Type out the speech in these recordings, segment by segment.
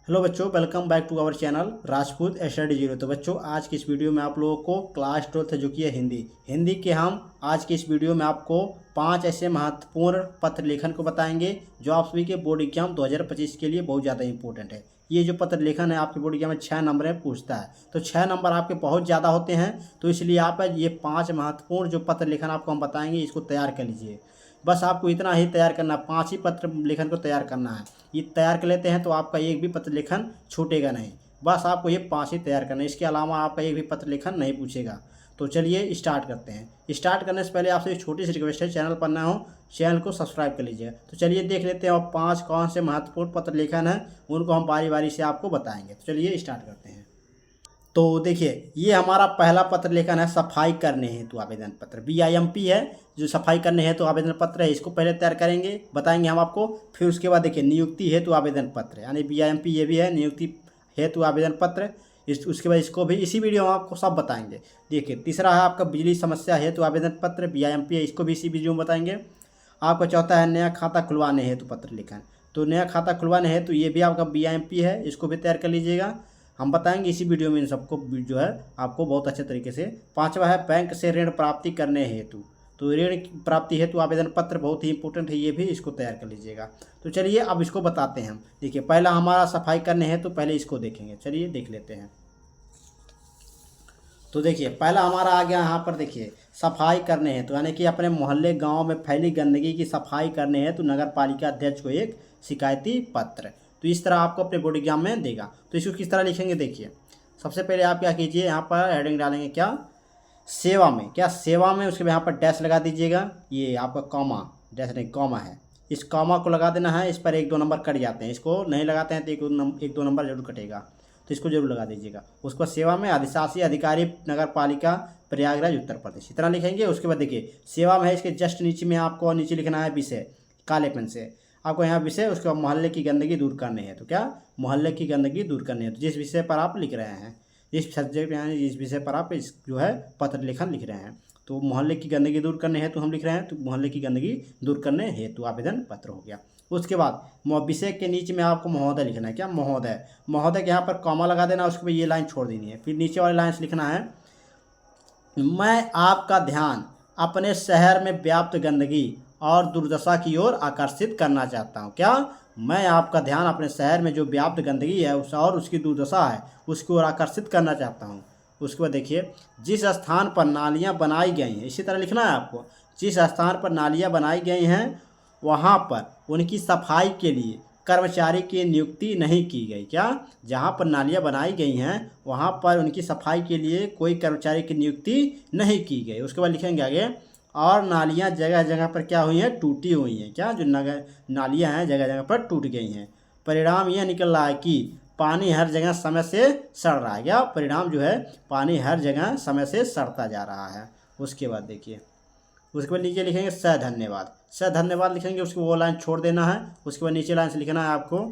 Hello बच्चों, welcome back to our channel Rajput study zero. तो बच्चों, आज की इस वीडियो में आप लोगों को क्लास 12th जो कि है हिंदी के हम आज की इस वीडियो में आपको 5 ऐसे महत्वपूर्ण पत्र लेखन को बताएंगे जो आप सभी के बोर्ड एग्जाम 2025 के लिए बहुत ज़्यादा इंपॉर्टेंट है। ये जो पत्र लेखन है आपके बोर्ड एग्जाम में 6 नंबर में पूछता है, तो 6 नंबर आपके बहुत ज़्यादा होते हैं, तो इसलिए आप ये 5 महत्वपूर्ण जो पत्र लेखन आपको हम बताएंगे इसको तैयार कर लीजिए। बस आपको इतना ही तैयार करना, 5 ही पत्र लेखन को तैयार करना है। ये तैयार कर लेते हैं तो आपका एक भी पत्र लेखन छूटेगा नहीं। बस आपको ये 5 ही तैयार करना है, इसके अलावा आपका एक भी पत्र लेखन नहीं पूछेगा। तो चलिए स्टार्ट करते हैं। स्टार्ट करने से पहले आपसे एक छोटी सी रिक्वेस्ट है, चैनल पर नए हो चैनल को सब्सक्राइब कर लीजिए। तो चलिए देख लेते हैं और 5 कौन से महत्वपूर्ण पत्र लेखन है उनको हम बारी बारी से आपको बताएंगे। तो चलिए स्टार्ट करते हैं। तो देखिए, ये हमारा पहला पत्र लेखन है सफाई करने हेतु आवेदन पत्र, BIMP है जो सफाई करने हेतु आवेदन पत्र है। इसको पहले तैयार करेंगे, बताएंगे हम आपको। फिर उसके बाद देखिए नियुक्ति हेतु आवेदन पत्र, यानी BIMP ये भी है, नियुक्ति हेतु आवेदन पत्र। उसके बाद इसको भी इसी वीडियो में आपको सब बताएंगे। देखिए तीसरा है आपका बिजली समस्या हेतु आवेदन पत्र, BIMP है, इसको भी इसी वीडियो में बताएंगे। आपका चौथा है नया खाता खुलवाने हेतु पत्र लेखन, तो नया खाता खुलवाने हेतु ये भी आपका BIMP है, इसको भी तैयार कर लीजिएगा। हम बताएंगे इसी वीडियो में इन सबको जो है आपको बहुत अच्छे तरीके से। पांचवा है बैंक से ऋण प्राप्ति करने हेतु, तो ऋण प्राप्ति हेतु आवेदन पत्र बहुत ही इंपॉर्टेंट है, ये भी इसको तैयार कर लीजिएगा। तो चलिए अब इसको बताते हैं हम। देखिए पहला हमारा सफाई करने हेतु, पहले इसको देखेंगे, चलिए देख लेते हैं। तो देखिए पहला हमारा आ गया यहाँ पर, देखिए सफाई करने हेतु, यानी कि अपने मोहल्ले गांव में फैली गंदगी की सफाई करने हेतु नगर पालिका अध्यक्ष को एक शिकायती पत्र। तो इस तरह आपको अपने बोर्ड एग्जाम में देगा। तो इसको किस तरह लिखेंगे, देखिए सबसे पहले आप क्या कीजिए, यहाँ पर हेडिंग डालेंगे क्या, सेवा में, क्या सेवा में, उसके बाद यहाँ पर डैश लगा दीजिएगा। ये आपका कॉमा, डैश नहीं कॉमा है, इस कॉमा को लगा देना है। इस पर 1-2 नंबर कट जाते हैं, इसको नहीं लगाते हैं तो 1-2 नंबर जरूर कटेगा, तो इसको जरूर लगा दीजिएगा। उसको सेवा में अधिशासी अधिकारी नगर पालिका प्रयागराज उत्तर प्रदेश, इतना लिखेंगे। उसके बाद देखिए सेवा में है, इसके जस्ट नीचे में आपको नीचे लिखना है विषय, काले पेन से आपको यहाँ विषय। उसके बाद मोहल्ले की गंदगी दूर करने है, तो क्या मोहल्ले की गंदगी दूर करने है, तो जिस विषय पर आप लिख रहे हैं, जिस सब्जेक्ट यानी जिस विषय पर आप इस जो है पत्र लेखन लिख रहे हैं, तो मोहल्ले की गंदगी दूर करने हेतु हम लिख रहे हैं, तो मोहल्ले की गंदगी दूर करने हेतु आवेदन पत्र हो गया। उसके बाद विषय के नीचे में आपको महोदय लिखना है, क्या महोदय, महोदय के यहाँ पर कॉमा लगा देना, उसके बाद ये लाइन छोड़ देनी है। फिर नीचे वाली लाइन से लिखना है, मैं आपका ध्यान अपने शहर में व्याप्त गंदगी और दुर्दशा की ओर आकर्षित करना चाहता हूँ। क्या, मैं आपका ध्यान अपने शहर में जो व्याप्त गंदगी है उस और उसकी दुर्दशा है उसकी ओर आकर्षित करना चाहता हूँ। उसके बाद देखिए जिस स्थान पर नालियाँ बनाई गई हैं, इसी तरह लिखना है आपको, जिस स्थान पर नालियाँ बनाई गई हैं वहाँ पर उनकी सफाई के लिए कर्मचारी की नियुक्ति नहीं की गई। क्या, जहाँ पर नालियाँ बनाई गई हैं वहाँ पर उनकी सफाई के लिए कोई कर्मचारी की नियुक्ति नहीं की गई। उसके बाद लिखेंगे आगे, और नालियाँ जगह जगह पर क्या हुई हैं, टूटी हुई हैं। क्या, जो नालियाँ हैं जगह जगह पर टूट गई हैं। परिणाम यह निकल रहा है कि पानी हर जगह समय से सड़ रहा है। क्या, परिणाम जो है पानी हर जगह समय से सड़ता जा रहा है। उसके बाद देखिए उसके बाद नीचे लिखेंगे स धन्यवाद, स धन्यवाद लिखेंगे, उसको वो लाइन छोड़ देना है। उसके बाद नीचे लाइन से लिखना है आपको,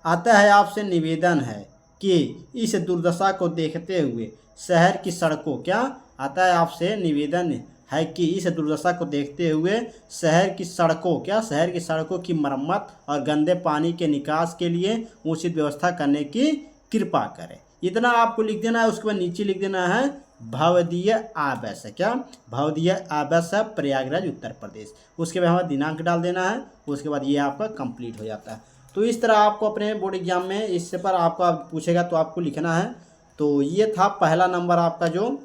आता है आपसे निवेदन है कि इस दुर्दशा को देखते हुए शहर की सड़कों, क्या, आता है आपसे निवेदन है कि इस दुर्दशा को देखते हुए शहर की सड़कों, क्या, शहर की सड़कों की मरम्मत और गंदे पानी के निकास के लिए उचित व्यवस्था करने की कृपा करें। इतना आपको लिख देना है। उसके बाद नीचे लिख देना है भवदीय आवास है, क्या, भवदीय आवास है प्रयागराज उत्तर प्रदेश। उसके बाद हमें दिनांक डाल देना है। उसके बाद ये आपका कंप्लीट हो जाता है। तो इस तरह आपको अपने बोर्ड एग्जाम में इससे पर आपको पूछेगा तो आपको लिखना है। तो ये था पहला नंबर आपका जो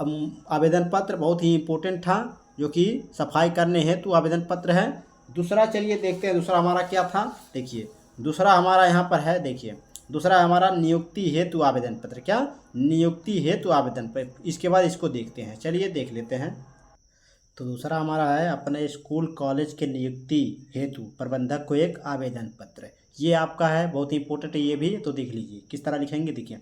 आवेदन पत्र, बहुत ही इम्पोर्टेंट था, जो कि सफाई करने हेतु आवेदन पत्र है। दूसरा चलिए देखते हैं, दूसरा हमारा क्या था। देखिए दूसरा हमारा यहाँ पर है, देखिए दूसरा हमारा नियुक्ति हेतु आवेदन पत्र, क्या, नियुक्ति हेतु आवेदन पत्र। इसके बाद इसको देखते हैं, चलिए देख लेते हैं। तो दूसरा हमारा है अपने स्कूल कॉलेज के नियुक्ति हेतु प्रबंधक को एक आवेदन पत्र। ये आपका है, बहुत ही इंपॉर्टेंट है ये भी। तो देख लीजिए किस तरह लिखेंगे, देखिए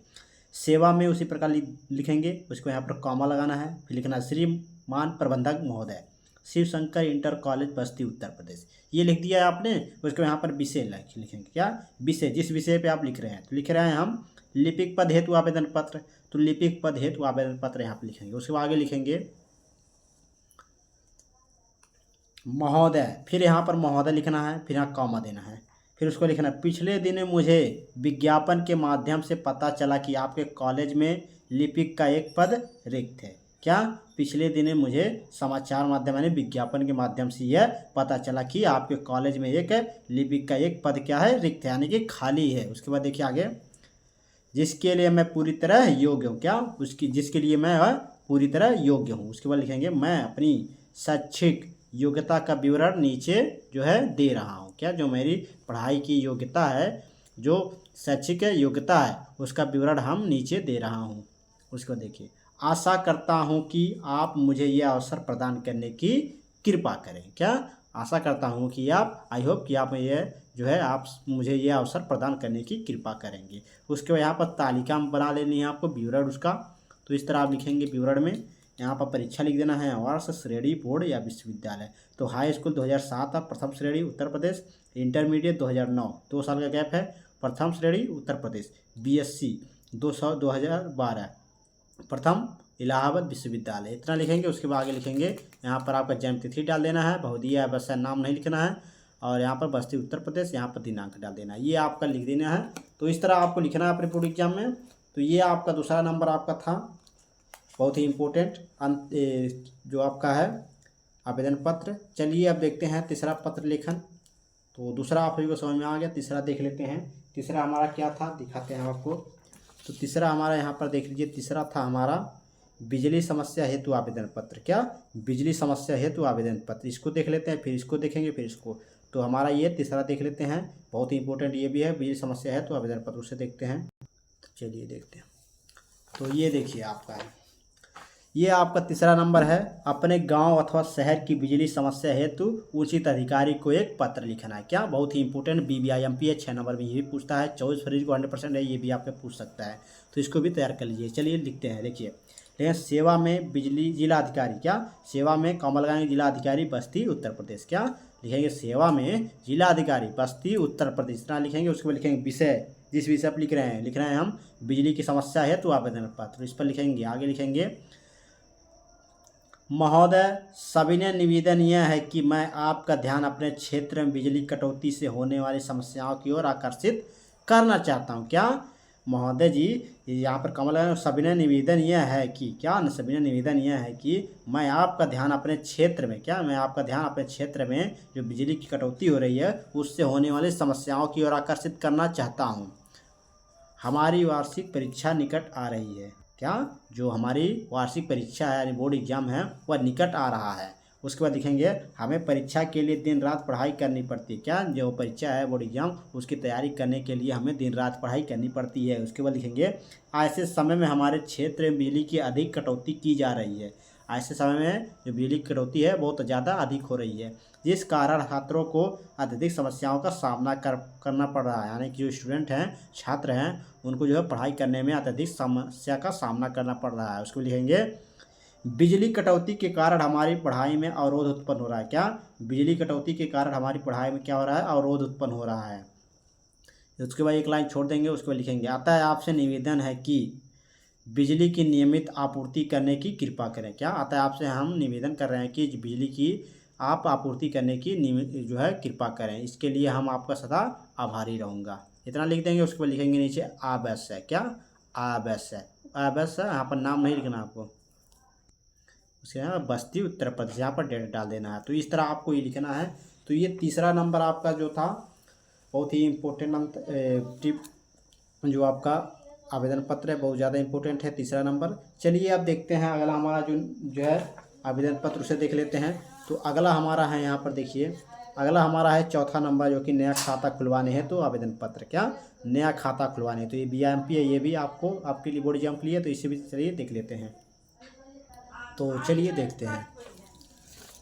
सेवा में उसी प्रकार लिखेंगे, उसको यहाँ पर कॉमा लगाना है। फिर लिखना श्रीमान प्रबंधक महोदय, शिव शंकर इंटर कॉलेज बस्ती उत्तर प्रदेश, ये लिख दिया है आपने। उसके यहाँ पर विषय लिखेंगे, क्या, विषय, जिस विषय पे आप लिख रहे हैं। तो लिख रहे हैं हम लिपिक पद हेतु आवेदन पत्र, तो लिपिक पद हेतु आवेदन पत्र यहाँ पर लिखेंगे। उसके बाद आगे लिखेंगे महोदय, फिर यहाँ पर महोदय लिखना है, फिर यहाँ कॉमा देना है। फिर उसको लिखना है, पिछले दिन मुझे विज्ञापन के माध्यम से पता चला कि आपके कॉलेज में लिपिक का एक पद रिक्त है। क्या? पिछले दिन मुझे समाचार माध्यम यानी विज्ञापन के माध्यम से यह पता चला कि आपके कॉलेज में एक लिपिक का एक पद क्या है, रिक्त है, यानी कि खाली है। उसके बाद देखिए आगे, जिसके लिए मैं पूरी तरह योग्य हूँ। क्या? जिसके लिए मैं पूरी तरह योग्य हूँ। उसके बाद लिखेंगे, मैं अपनी शैक्षिक योग्यता का विवरण नीचे जो है दे रहा हूँ। क्या? जो मेरी पढ़ाई की योग्यता है, जो शैक्षिक योग्यता है, उसका विवरण हम नीचे दे रहा हूँ। उसको देखिए, आशा करता हूँ कि आप मुझे यह अवसर प्रदान करने की कृपा करें। क्या? आशा करता हूँ कि आप, आई होप कि आप ये जो है आप मुझे यह अवसर प्रदान करने की कृपा करेंगे। उसके बाद यहाँ पर तालिका बना लेनी है आपको, विवरण उसका। तो इस तरह आप लिखेंगे विवरण में, यहाँ पर परीक्षा लिख देना है, आवास श्रेणी बोर्ड या विश्वविद्यालय। तो हाई स्कूल 2007 प्रथम श्रेणी उत्तर प्रदेश, इंटरमीडिएट 2009 2 साल का गैप है, प्रथम श्रेणी उत्तर प्रदेश, BSc 2012 प्रथम इलाहाबाद विश्वविद्यालय। इतना लिखेंगे। उसके बाद आगे लिखेंगे, यहाँ पर आपका जन्म तिथि डाल देना है, बहुदिया बस नाम नहीं लिखना है, और यहाँ पर बस्ती उत्तर प्रदेश, यहाँ पर दिनांक डाल देना है। ये आपका लिख देना है। तो इस तरह आपको लिखना है अपने बोर्ड एग्जाम में। तो ये आपका दूसरा नंबर आपका था, बहुत ही इम्पोर्टेंट जो आपका है आवेदन पत्र। चलिए अब देखते हैं तीसरा पत्र लेखन। तो दूसरा आप सभी को समझ में आ गया, तीसरा देख लेते हैं। तीसरा हमारा क्या था, दिखाते हैं आपको। तो तीसरा हमारा यहाँ पर देख लीजिए, तीसरा था हमारा बिजली समस्या हेतु आवेदन पत्र। क्या? बिजली समस्या हेतु आवेदन पत्र। इसको देख लेते हैं, फिर इसको देखेंगे, फिर इसको। तो हमारा ये तीसरा देख लेते हैं, बहुत ही इंपॉर्टेंट ये भी है, बिजली समस्या हेतु आवेदन पत्र। उसे देखते हैं। तो चलिए देखते हैं। तो ये देखिए आपका है, ये आपका तीसरा नंबर है, अपने गांव अथवा शहर की बिजली समस्या हेतु उचित अधिकारी को एक पत्र लिखना है। क्या? बहुत ही इंपॉर्टेंट, BBIMP 6 नंबर में ये भी पूछता है, 24 फरवरी को 100% है, ये भी आपके पूछ सकता है। तो इसको भी तैयार कर लीजिए। चलिए लिखते हैं, देखिए। लेकिन सेवा में बिजली जिला अधिकारी। क्या? सेवा में कमल गांधी जिला अधिकारी बस्ती उत्तर प्रदेश। क्या लिखेंगे? सेवा में जिला अधिकारी बस्ती उत्तर प्रदेश। इतना लिखेंगे। उसके बाद लिखेंगे विषय, जिस विषय पर लिख रहे हैं हम बिजली की समस्या है तो आवेदन पत्र, इस पर लिखेंगे। आगे लिखेंगे, महोदय सविनय निवेदन यह है कि मैं आपका ध्यान अपने क्षेत्र में बिजली कटौती से होने वाली समस्याओं की ओर आकर्षित करना चाहता हूँ। क्या? महोदय जी, यहाँ पर कमल सविनय निवेदन यह है कि, क्या? सविनय निवेदन यह है कि मैं आपका ध्यान अपने क्षेत्र में, क्या? मैं आपका ध्यान अपने क्षेत्र में जो बिजली की कटौती हो रही है उससे होने वाली समस्याओं की ओर आकर्षित करना चाहता हूँ। हमारी वार्षिक परीक्षा निकट आ रही है। क्या? जो हमारी वार्षिक परीक्षा है यानी बोर्ड एग्जाम है वह निकट आ रहा है। उसके बाद लिखेंगे, हमें परीक्षा के लिए दिन रात पढ़ाई करनी पड़ती है। क्या? जो परीक्षा है बोर्ड एग्जाम, उसकी तैयारी करने के लिए हमें दिन रात पढ़ाई करनी पड़ती है। उसके बाद लिखेंगे, ऐसे समय में हमारे क्षेत्र में बिजली की अधिक कटौती की जा रही है। ऐसे समय में जो बिजली की कटौती है बहुत ज़्यादा अधिक हो रही है, जिस कारण छात्रों को अत्यधिक समस्याओं का सामना करना पड़ रहा है। यानी कि जो स्टूडेंट हैं, छात्र हैं, उनको जो है पढ़ाई करने में अत्यधिक समस्या का सामना करना पड़ रहा है। उसको लिखेंगे, बिजली कटौती के कारण हमारी पढ़ाई में अवरोध उत्पन्न हो रहा है। क्या? बिजली कटौती के कारण हमारी पढ़ाई में क्या हो रहा है? अवरोध उत्पन्न हो रहा है। उसके बाद एक लाइन छोड़ देंगे। उसके बाद लिखेंगे, अतः आपसे निवेदन है कि बिजली की नियमित आपूर्ति करने की कृपा करें। क्या? अतः आपसे हम निवेदन कर रहे हैं कि बिजली की आप आपूर्ति करने की जो है कृपा करें, इसके लिए हम आपका सदा आभारी रहूँगा। इतना लिख देंगे। उसके बाद लिखेंगे नीचे आवश्य। क्या? आवश्य, आवश्य, यहाँ पर नाम नहीं लिखना आपको। उसके यहाँ बस्ती उत्तर प्रदेश, यहाँ पर डेट डाल देना है। तो इस तरह आपको ये लिखना है। तो ये तीसरा नंबर आपका जो था बहुत ही इम्पोर्टेंट टिप, जो आपका आवेदन पत्र है, बहुत ज़्यादा इम्पोर्टेंट है, तीसरा नंबर। चलिए अब देखते हैं अगला हमारा जो है आवेदन पत्र, उसे देख लेते हैं। तो अगला हमारा है, यहाँ पर देखिए, अगला हमारा है चौथा नंबर, जो कि नया खाता खुलवाने हैं तो आवेदन पत्र। क्या? नया खाता खुलवाने। तो ये BIMP है, ये भी आपको आपके लिए बोर्ड एग्जाम के लिए, तो इसे भी चलिए देख लेते हैं। तो चलिए देखते हैं।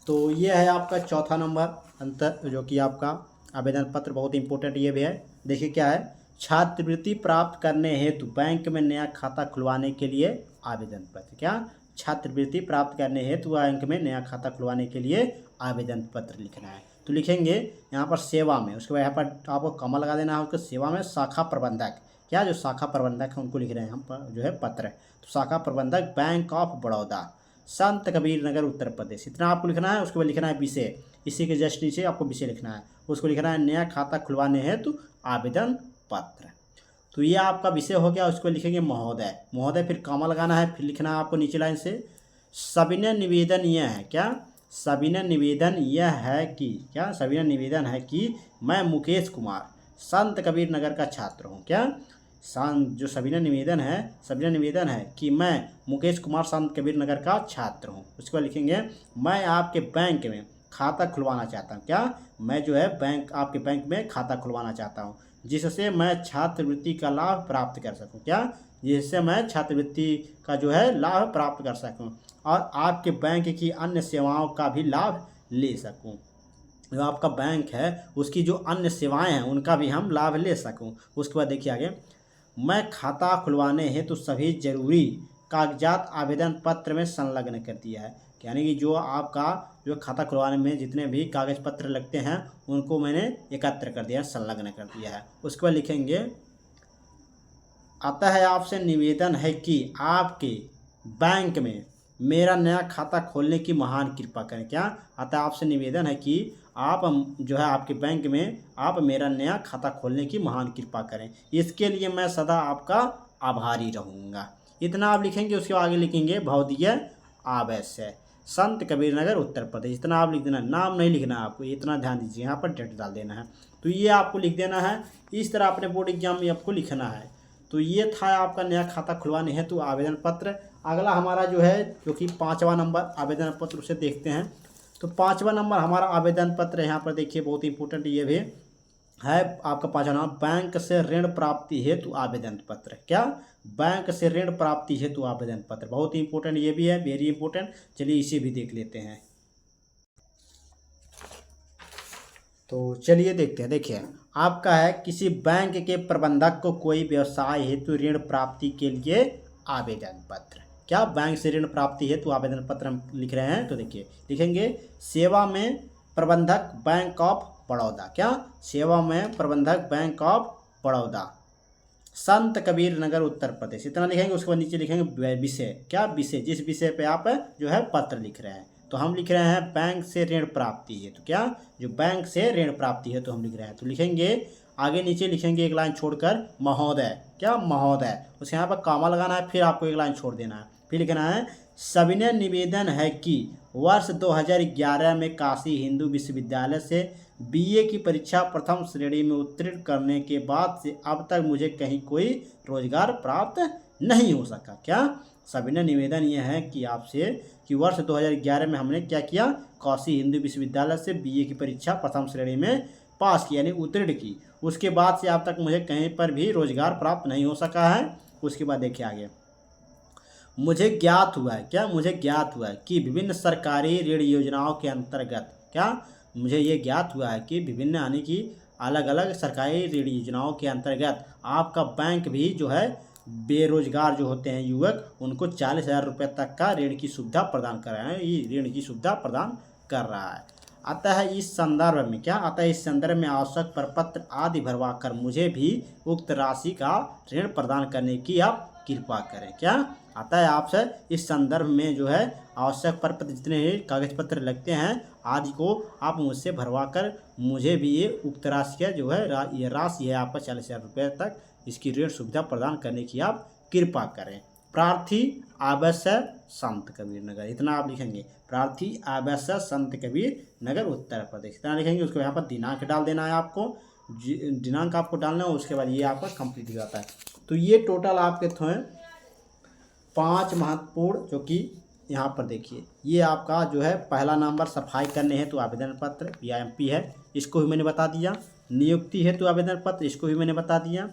तो ये है आपका चौथा नंबर अंतर, जो कि आपका आवेदन पत्र बहुत इंपॉर्टेंट ये भी है। देखिए क्या है, छात्रवृत्ति प्राप्त करने हेतु बैंक में नया खाता खुलवाने के लिए आवेदन पत्र। क्या? छात्रवृत्ति प्राप्त करने हेतु बैंक में नया खाता खुलवाने के लिए आवेदन पत्र लिखना है। तो लिखेंगे यहाँ पर सेवा में, उसके बाद यहाँ पर आपको कॉमा लगा देना है। उसके सेवा में शाखा प्रबंधक। क्या? जो शाखा प्रबंधक है उनको लिख रहे हैं हम पर जो है पत्र। तो शाखा प्रबंधक बैंक ऑफ बड़ौदा, संत कबीर नगर उत्तर प्रदेश, इतना आपको लिखना है। उसके बाद लिखना है विषय, इसी के जस्ट नीचे आपको विषय लिखना है, उसको लिखना है नया खाता खुलवाने हेतु आवेदन पत्र। तो ये आपका विषय हो गया। उसको लिखेंगे महोदय, महोदय फिर कॉमा लगाना है, फिर लिखना है आपको नीचे लाइन से सविनय निवेदन यह है, क्या सविनय निवेदन यह है कि, क्या सविनय निवेदन है कि मैं मुकेश कुमार संत कबीर नगर का छात्र हूँ। क्या जो सविनय निवेदन है कि मैं मुकेश कुमार संत कबीर नगर का छात्र हूँ। उसको लिखेंगे मैं आपके बैंक में खाता खुलवाना चाहता हूँ। क्या मैं जो है आपके बैंक में खाता खुलवाना चाहता हूँ जिससे मैं छात्रवृत्ति का लाभ प्राप्त कर सकूँ। क्या जिससे मैं छात्रवृत्ति का जो है लाभ प्राप्त कर सकूँ और आपके बैंक की अन्य सेवाओं का भी लाभ ले सकूँ। जो आपका बैंक है उसकी जो अन्य सेवाएं हैं उनका भी हम लाभ ले सकूं। उसके बाद देखिए आगे, मैं खाता खुलवाने हेतु सभी जरूरी कागजात आवेदन पत्र में संलग्न कर दिया है। यानी कि जो आपका जो खाता खुलवाने में जितने भी कागज पत्र लगते हैं उनको मैंने एकत्र कर दिया, संलग्न कर दिया है। उसके बाद लिखेंगे अतः आपसे निवेदन है कि आपके बैंक में मेरा नया खाता खोलने की महान कृपा करें। क्या अतः आपसे निवेदन है कि आप जो है आपके बैंक में आप मेरा नया खाता खोलने की महान कृपा करें, इसके लिए मैं सदा आपका आभारी रहूँगा। इतना आप लिखेंगे। उसके आगे लिखेंगे भवदीय आवास्य संत कबीर नगर उत्तर प्रदेश। इतना आप लिख देना, नाम नहीं लिखना आपको, इतना ध्यान दीजिए, यहाँ पर डेट डाल देना है। तो ये आपको लिख देना है। इस तरह अपने बोर्ड एग्जाम में आपको लिखना है। तो ये था आपका नया खाता खुलवाने हेतु आवेदन पत्र। अगला हमारा जो है जो कि 5वां नंबर आवेदन पत्र, उसे देखते हैं। तो 5वां नंबर हमारा आवेदन पत्र यहाँ पर देखिए, बहुत इंपॉर्टेंट ये भी है आपका 5वां नंबर, बैंक से ऋण प्राप्ति हेतु आवेदन पत्र। क्या बैंक से ऋण प्राप्ति हेतु आवेदन पत्र, बहुत ही इंपॉर्टेंट ये भी है, वेरी इंपॉर्टेंट। चलिए इसे भी देख लेते हैं। तो चलिए देखते हैं। देखिए आपका है किसी बैंक के प्रबंधक को कोई व्यवसाय हेतु ऋण प्राप्ति के लिए आवेदन पत्र। क्या बैंक से ऋण प्राप्ति हेतु आवेदन पत्र हम लिख रहे हैं। तो देखिए लिखेंगे सेवा में प्रबंधक बैंक ऑफ बड़ौदा। क्या सेवा में प्रबंधक बैंक ऑफ बड़ौदा संत कबीर नगर उत्तर प्रदेश। इतना लिखेंगे। उसके बाद नीचे लिखेंगे विषय। क्या विषय, जिस विषय पे आप जो है पत्र लिख रहे हैं। तो हम लिख रहे हैं बैंक से ऋण प्राप्ति है। तो क्या जो बैंक से ऋण प्राप्ति है तो हम लिख रहे हैं। तो लिखेंगे आगे नीचे लिखेंगे एक लाइन छोड़कर महोदय। क्या महोदय, उसके यहाँ पर कॉमा लगाना है, फिर आपको एक लाइन छोड़ देना है, फिर लिखना है सविनय निवेदन है कि वर्ष 2011 में काशी हिंदू विश्वविद्यालय से बीए की परीक्षा प्रथम श्रेणी में उत्तीर्ण करने के बाद से अब तक मुझे कहीं कोई रोजगार प्राप्त नहीं हो सका। क्या सविनय निवेदन यह है कि आपसे कि वर्ष 2011 में हमने क्या किया, काशी हिंदू विश्वविद्यालय से बीए की परीक्षा प्रथम श्रेणी में पास की यानी उत्तीर्ण की, उसके बाद से अब तक मुझे कहीं पर भी रोजगार प्राप्त नहीं हो सका है। उसके बाद देखिए आगे, मुझे ज्ञात हुआ है। क्या मुझे ज्ञात हुआ है कि विभिन्न सरकारी ऋण योजनाओं के अंतर्गत, क्या मुझे ये ज्ञात हुआ है कि विभिन्न यानी कि अलग अलग सरकारी ऋण योजनाओं के अंतर्गत आपका बैंक भी जो है बेरोजगार जो होते हैं युवक उनको 40,000 रुपये तक का ऋण की सुविधा प्रदान कर रहे हैं, ये ऋण की सुविधा प्रदान कर रहा है। अतः इस संदर्भ में, क्या अतः इस संदर्भ में आवश्यक प्रपत्र आदि भरवा कर मुझे भी उक्त राशि का ऋण प्रदान करने की आप कृपा करें। क्या अतः आपसे इस संदर्भ में जो है आवश्यक प्रपत्र जितने भी कागज पत्र लगते हैं आदि को आप मुझसे भरवा कर मुझे भी ये उक्त राशि का जो है ये राशि है आपका 40,000 रुपये तक इसकी ऋण सुविधा प्रदान करने की आप कृपा करें। प्रार्थी आवास्य संत कबीर नगर। इतना आप लिखेंगे, प्रार्थी आवास्य संत कबीर नगर उत्तर प्रदेश। इतना लिखेंगे। उसको यहाँ पर दिनांक डाल देना है आपको, दिनांक आपको डालना है। उसके बाद ये आपका कंप्लीट हो जाता है। तो ये टोटल आपके थे 5 महत्वपूर्ण, जो कि यहाँ पर देखिए ये आपका जो है पहला नंबर सफाई करने हेतु आवेदन पत्र PIMP है, इसको भी मैंने बता दिया। नियुक्ति हेतु आवेदन पत्र, इसको भी मैंने बता दिया।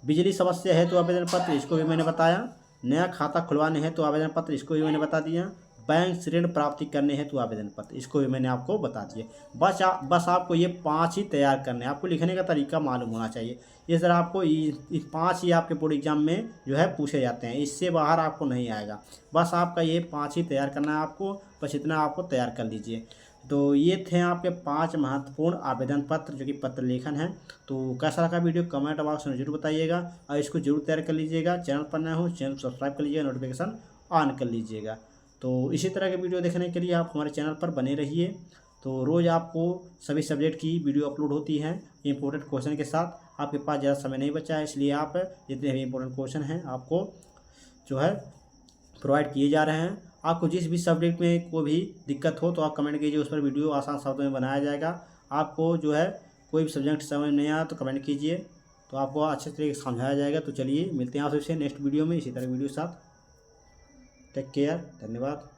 बिजली समस्या हेतु आवेदन पत्र, इसको भी मैंने बताया। नया खाता खुलवाने हेतु आवेदन पत्र, इसको भी मैंने बता दिया। बैंक से ऋण प्राप्ति करने हेतु आवेदन पत्र, इसको भी मैंने आपको बता दिया। बस आपको ये 5 ही तैयार करने हैं। आपको लिखने का तरीका मालूम होना चाहिए। इस तरह आपको 5 ही आपके बोर्ड एग्जाम में जो है पूछे जाते हैं, इससे बाहर आपको नहीं आएगा। बस आपका ये 5 ही तैयार करना है आपको, बस इतना आपको तैयार कर लीजिए। तो ये थे आपके 5 महत्वपूर्ण आवेदन पत्र जो कि पत्र लेखन है। तो कैसा लगा वीडियो कमेंट बॉक्स में जरूर बताइएगा और इसको जरूर तैयार कर लीजिएगा। चैनल पर नए हो चैनल सब्सक्राइब कर लीजिएगा, नोटिफिकेशन ऑन कर लीजिएगा। तो इसी तरह के वीडियो देखने के लिए आप हमारे चैनल पर बने रहिए तो रोज़ आपको सभी सब्जेक्ट की वीडियो अपलोड होती हैं इंपॉर्टेंट क्वेश्चन के साथ। आपके पास ज़्यादा समय नहीं बचा है, इसलिए आप जितने भी इंपॉर्टेंट क्वेश्चन हैं आपको जो है प्रोवाइड किए जा रहे हैं। आपको जिस भी सब्जेक्ट में कोई भी दिक्कत हो तो आप कमेंट कीजिए, उस पर वीडियो आसान शब्दों में बनाया जाएगा। आपको जो है कोई भी सब्जेक्ट समझ नहीं आया तो कमेंट कीजिए, तो आपको अच्छे तरीके से समझाया जाएगा। तो चलिए मिलते हैं आपसे नेक्स्ट वीडियो में इसी तरह वीडियो के साथ। टेक केयर, धन्यवाद।